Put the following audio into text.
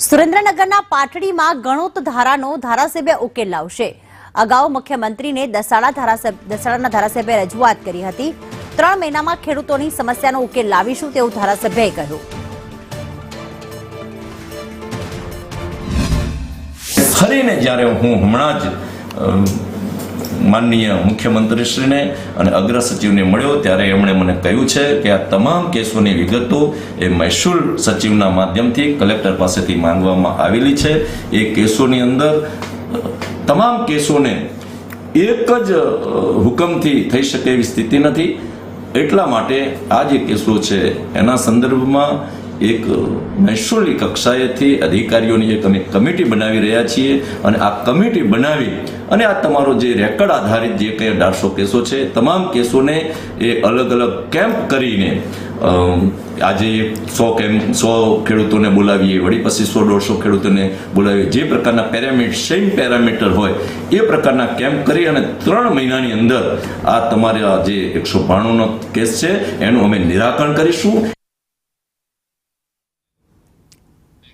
સુરેન્દ્રનગરના પાટડીમાં ગણોત ધારાનો ધારાસભ્ય ઉકેલ લાવશે। અગાઉ મુખ્યમંત્રીને દસાડાના ધારાસભ્યે રજૂઆત કરી હતી। 3 મહિનામાં ખેડૂતોની સમસ્યાનો ઉકેલ લાવીશું તેવું ધારાસભ્યએ કહ્યું। ફરીને જ્યારે હું હમણાં જ માનનીય મુખ્યમંત્રીશ્રીને અને અગ્ર સચિવને મળ્યો ત્યારે એમણે મને કહ્યું છે કે આ તમામ કેસોની વિગતો એ મહેસૂલ સચિવના માધ્યમથી કલેક્ટર પાસેથી માંગવામાં આવેલી છે। એ કેસોની અંદર તમામ કેસોને એક જ હુકમથી થઈ શકે એવી સ્થિતિ નથી। એટલા માટે આ જે કેસો છે એના સંદર્ભમાં એક મહેસૂલી કક્ષાએથી અધિકારીઓની એક અમે કમિટી બનાવી રહ્યા છીએ અને આ કમિટી બનાવી અને આ તમારો જે રેકર્ડ આધારિત જે કંઈ 1800 કેસો છે તમામ કેસોને એ અલગ અલગ કેમ્પ કરીને આજે 100 ખેડૂતોને બોલાવીએ, વળી પછી 100-150 ખેડૂતોને બોલાવીએ, જે પ્રકારના સેમ પેરામીટર હોય એ પ્રકારના કેમ્પ કરી અને 3 મહિનાની અંદર આ તમારા જે 192નો કેસ છે એનું અમે નિરાકરણ કરીશું।